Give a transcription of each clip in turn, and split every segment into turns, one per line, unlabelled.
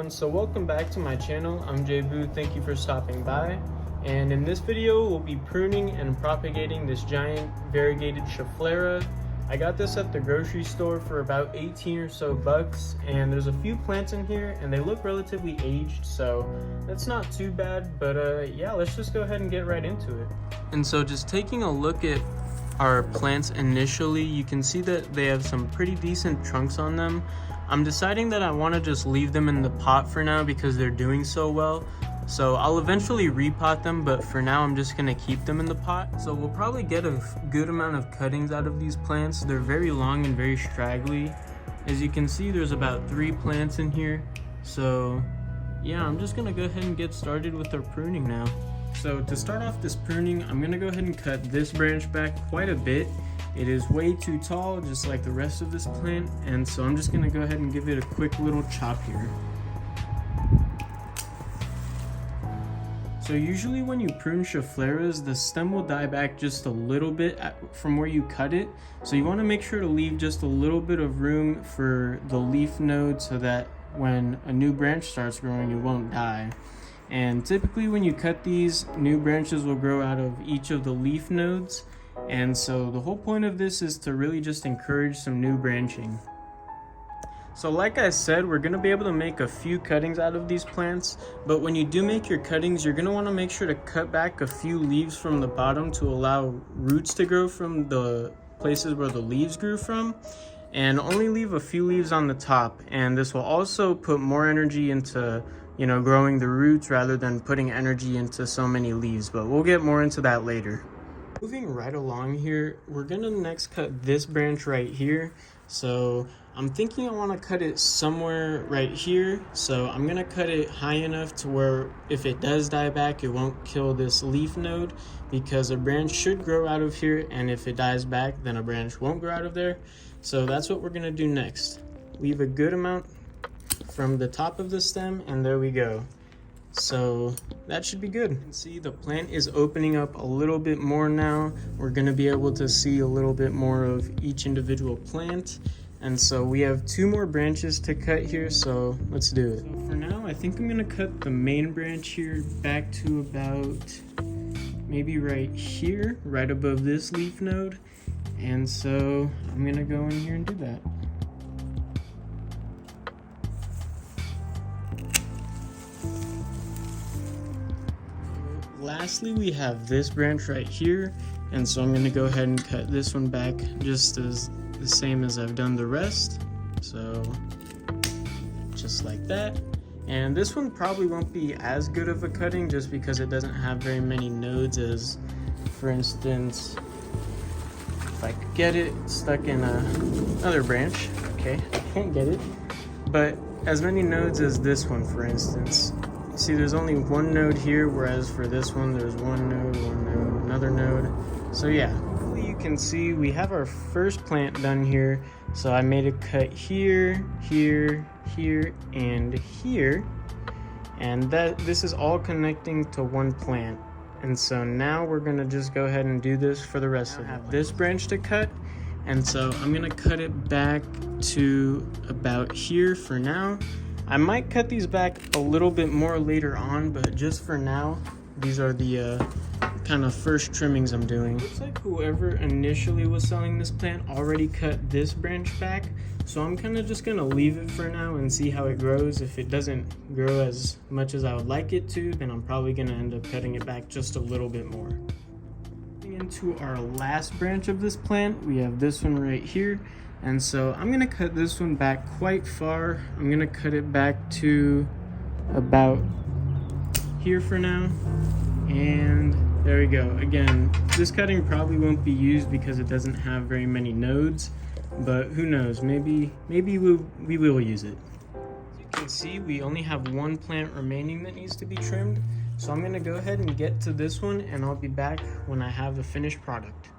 everyone, so welcome back to my channel. I'm Jay Boo, thank you for stopping by. And in this video we'll be pruning and propagating this giant variegated Schefflera. I got this at the grocery store for about 18 or so bucks, and there's a few plants in here and they look relatively aged, so that's not too bad. But yeah, let's just go ahead and get right into it. And so just taking a look at our plants initially, you can see that they have some pretty decent trunks on them. I'm deciding that I want to just leave them in the pot for now because they're doing so well. So I'll eventually repot them, but for now I'm just gonna keep them in the pot. So we'll probably get a good amount of cuttings out of these plants. They're very long and very straggly. As you can see, there's about 3 plants in here. So yeah, I'm just gonna go ahead and get started with our pruning now. So to start off this pruning, I'm gonna go ahead and cut this branch back quite a bit. It is way too tall, just like the rest of this plant, and so I'm just gonna go ahead and give it a quick little chop here. So usually when you prune Scheffleras, the stem will die back just a little bit from where you cut it. So you wanna make sure to leave just a little bit of room for the leaf node so that when a new branch starts growing, it won't die. And typically when you cut these, new branches will grow out of each of the leaf nodes. And so the whole point of this is to really just encourage some new branching. So like I said, we're going to be able to make a few cuttings out of these plants, but when you do make your cuttings, you're going to want to make sure to cut back a few leaves from the bottom to allow roots to grow from the places where the leaves grew from, and only leave a few leaves on the top. And this will also put more energy into, growing the roots rather than putting energy into so many leaves, but we'll get more into that later. Moving right along here, we're gonna next cut this branch right here. So I'm thinking I want to cut it somewhere right here. So I'm gonna cut it high enough to where if it does die back, it won't kill this leaf node, because a branch should grow out of here, and if it dies back, then a branch won't grow out of there. So that's what we're gonna do next. Leave a good amount from the top of the stem, and there we go. So that should be good. You can see the plant is opening up a little bit more now. We're going to be able to see a little bit more of each individual plant. And so we have 2 more branches to cut here, so let's do it. So for now, I think I'm going to cut the main branch here back to about maybe right here, right above this leaf node. And so I'm going to go in here and do that. Lastly, we have this branch right here, and so I'm going to go ahead and cut this one back just as the same as I've done the rest. So just like that. And this one probably won't be as good of a cutting just because it doesn't have very many nodes, as for instance, if I could get it stuck in another branch. Okay, I can't get it, but as many nodes as this one, for instance. See, there's only 1 node here, whereas for this one, there's 1 node, another node. So yeah, hopefully you can see we have our first plant done here. So I made a cut here, here, here, and here. And this is all connecting to 1 plant. And so now we're gonna just go ahead and do this for the rest of it. I have this branch to cut. And so I'm gonna cut it back to about here for now. I might cut these back a little bit more later on, but just for now, these are the kind of first trimmings I'm doing. Looks like whoever initially was selling this plant already cut this branch back, so I'm kind of just gonna leave it for now and see how it grows. If it doesn't grow as much as I would like it to, then I'm probably gonna end up cutting it back just a little bit more. Into our last branch of this plant, we have this one right here. And so I'm gonna cut this one back quite far. I'm gonna cut it back to about here for now. And there we go. Again, this cutting probably won't be used because it doesn't have very many nodes, but who knows, maybe we will use it. As you can see, we only have 1 plant remaining that needs to be trimmed. So I'm gonna go ahead and get to this one, and I'll be back when I have the finished product.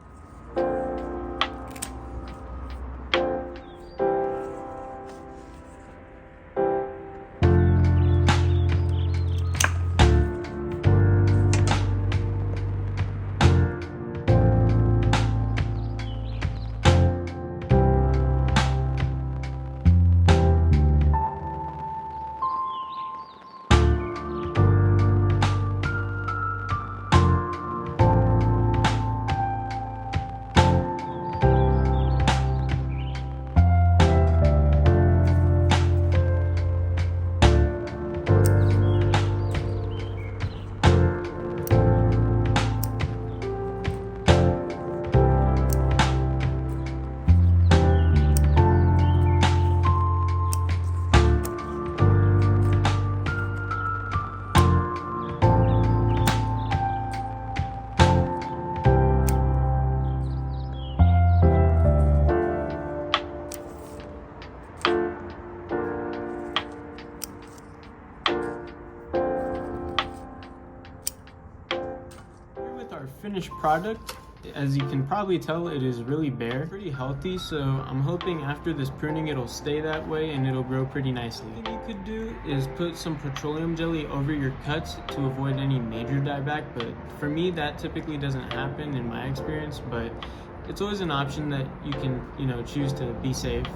our finished product. As you can probably tell, it is really bare, pretty healthy, so I'm hoping after this pruning it'll stay that way and it'll grow pretty nicely. What you could do is put some petroleum jelly over your cuts to avoid any major dieback, but for me that typically doesn't happen in my experience, but it's always an option that you can, choose to be safe.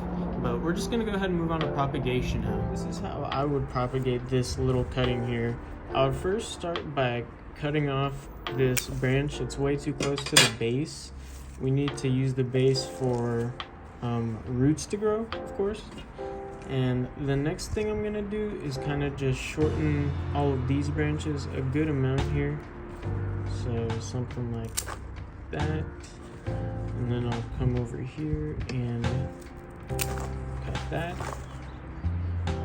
But we're just gonna go ahead and move on to propagation now. This is how I would propagate this little cutting here. I would first start by cutting off this branch. It's way too close to the base. We need to use the base for roots to grow, of course. And the next thing I'm gonna do is kind of just shorten all of these branches a good amount here. So something like that. And then I'll come over here and cut that.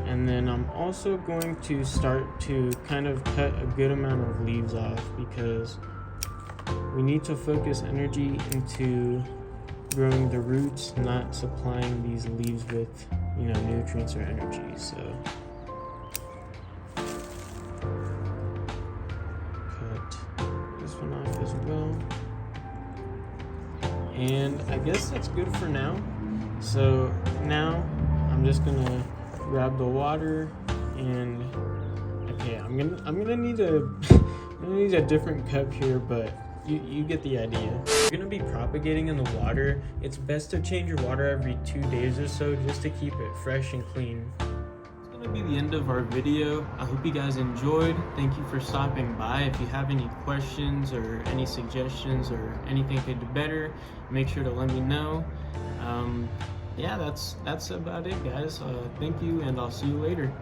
And then I'm also going to start to kind of cut a good amount of leaves off because we need to focus energy into growing the roots, not supplying these leaves with, nutrients or energy. So cut this one off as well. And I guess that's good for now. So now I'm just gonna grab the water and okay, I'm gonna need a different cup here, but you get the idea. If you're gonna be propagating in the water, it's best to change your water every 2 days or so just to keep it fresh and clean. It's gonna be the end of our video. I hope you guys enjoyed. Thank you for stopping by. If you have any questions or any suggestions or anything could do better, make sure to let me know. Yeah, that's about it, guys. Thank you, and I'll see you later.